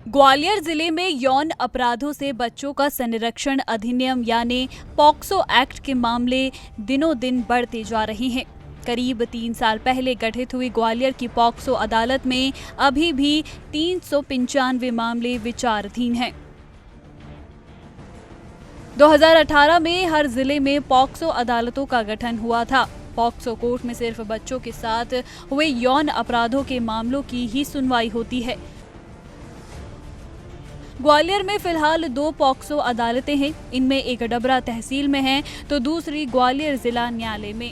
ग्वालियर जिले में यौन अपराधों से बच्चों का संरक्षण अधिनियम यानी पॉक्सो एक्ट के मामले दिनों दिन बढ़ते जा रहे हैं। करीब 3 साल पहले गठित हुई ग्वालियर की पॉक्सो अदालत में अभी भी 395 मामले विचाराधीन हैं। 2018 में हर जिले में पॉक्सो अदालतों का गठन हुआ था। पॉक्सो कोर्ट में सिर्फ बच्चों के साथ हुए यौन अपराधों के मामलों की ही सुनवाई होती है। ग्वालियर में फिलहाल 2 पॉक्सो अदालतें हैं। इनमें एक डबरा तहसील में है तो दूसरी ग्वालियर जिला न्यायालय में।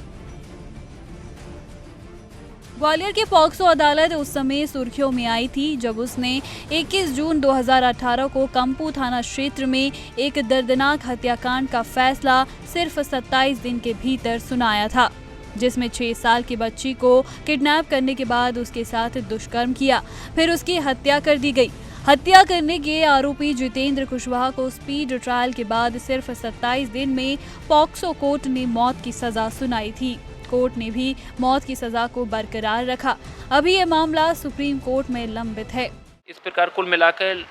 ग्वालियर की पॉक्सो अदालत उस समय सुर्खियों में आई थी जब उसने 21 जून 2018 को कंपू थाना क्षेत्र में एक दर्दनाक हत्याकांड का फैसला सिर्फ 27 दिन के भीतर सुनाया था, जिसमें 6 साल की बच्ची को किडनैप करने के बाद उसके साथ दुष्कर्म किया, फिर उसकी हत्या कर दी गई। हत्या करने के आरोपी जितेंद्र कुशवाहा को स्पीड ट्रायल के बाद सिर्फ 27 दिन में पॉक्सो कोर्ट ने मौत की सजा सुनाई थी। कोर्ट ने भी मौत की सजा को बरकरार रखा। अभी ये मामला सुप्रीम कोर्ट में लंबित है। इस प्रकार कुल मिलाकर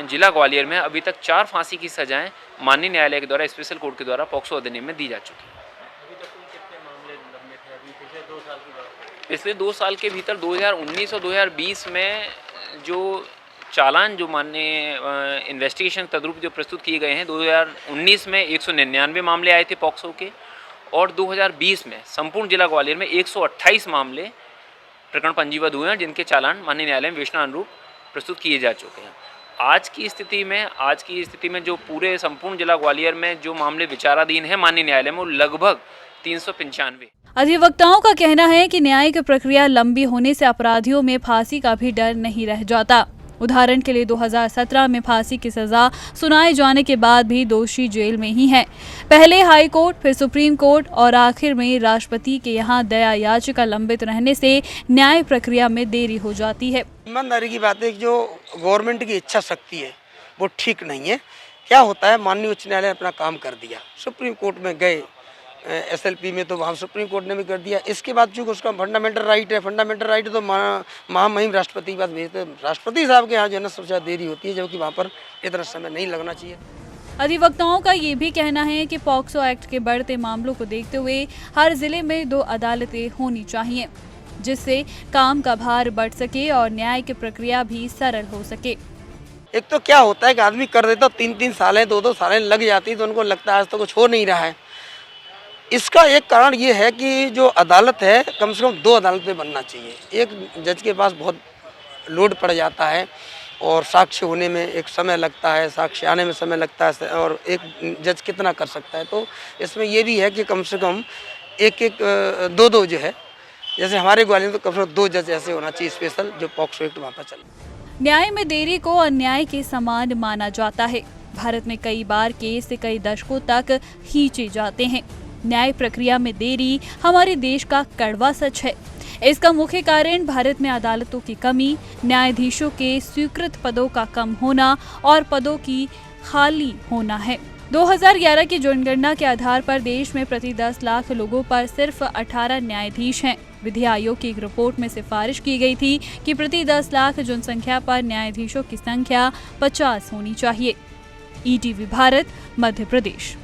जिला ग्वालियर में अभी तक 4 फांसी की सजाएं माननीय न्यायालय के द्वारा स्पेशल कोर्ट के द्वारा पॉक्सो अधिनियम में दी जा चुकी है। पिछले 2 साल के भीतर 2019 और 2020 में जो चालान जो माननीय इन्वेस्टिगेशन तदरूप जो प्रस्तुत किए गए हैं, 2019 में 199 मामले आए थे पॉक्सो के और 2020 में संपूर्ण जिला ग्वालियर में 128 मामले प्रकरण पंजीबद्ध हुए हैं, जिनके चालान माननीय न्यायालय में विवेचना अनुरूप प्रस्तुत किए जा चुके हैं। आज की स्थिति में जो पूरे संपूर्ण जिला ग्वालियर में जो मामले विचाराधीन हैं माननीय न्यायालय में, वो लगभग 395। अधिवक्ताओं का कहना है कि न्यायिक प्रक्रिया लंबी होने से अपराधियों में फांसी का भी डर नहीं रह जाता। उदाहरण के लिए 2017 में फांसी की सजा सुनाए जाने के बाद भी दोषी जेल में ही है। पहले हाई कोर्ट, फिर सुप्रीम कोर्ट और आखिर में राष्ट्रपति के यहाँ दया याचिका लंबित रहने से न्याय प्रक्रिया में देरी हो जाती है। ईमानदारी की बात है कि जो गवर्नमेंट की इच्छा शक्ति है वो ठीक नहीं है। क्या होता है, माननीय उच्च न्यायालय ने अपना काम कर दिया, सुप्रीम कोर्ट में गए, SLP में तो वहाँ सुप्रीम कोर्ट ने भी कर दिया। इसके बाद चूँकि उसका फंडामेंटल राइट है तो महामहिम राष्ट्रपति के पास भेजते, राष्ट्रपति साहब के यहाँ जो है ना सबसे ज़्यादा देरी होती है, जबकि वहाँ पर इतना समय नहीं लगना चाहिए। अधिवक्ताओं का ये भी कहना है कि पॉक्सो एक्ट के बढ़ते मामलों को देखते हुए हर जिले में 2 अदालतें होनी चाहिए, जिससे काम का भार बढ़ सके और न्याय की प्रक्रिया भी सरल हो सके। एक तो क्या होता है कि आदमी कर देता 3-3 सालें 2-2 सालें लग जाती तो उनको लगता है आज तो कुछ हो नहीं रहा है। इसका एक कारण ये है कि जो अदालत है कम से कम 2 अदालतें बनना चाहिए। एक जज के पास बहुत लोड पड़ जाता है और साक्ष्य होने में एक समय लगता है, साक्ष्य आने में समय लगता है और एक जज कितना कर सकता है। तो इसमें ये भी है कि कम से कम 2-2 जो है, जैसे हमारे ग्वालियर में तो कम से कम 2 जज ऐसे होना चाहिए स्पेशल, जो पॉक्सो एक्ट वहाँ पर चले। न्याय में देरी को अन्याय के समान माना जाता है। भारत में कई बार केस कई दशकों तक खींचे जाते हैं। न्याय प्रक्रिया में देरी हमारे देश का कड़वा सच है। इसका मुख्य कारण भारत में अदालतों की कमी, न्यायाधीशों के स्वीकृत पदों का कम होना और पदों की खाली होना है। 2011 की जनगणना के आधार पर देश में प्रति 10 लाख लोगों पर सिर्फ 18 न्यायाधीश हैं। विधि आयोग की एक रिपोर्ट में सिफारिश की गई थी कि प्रति 10 लाख जनसंख्या पर न्यायाधीशों की संख्या 50 होनी चाहिए। ETV भारत, मध्य प्रदेश।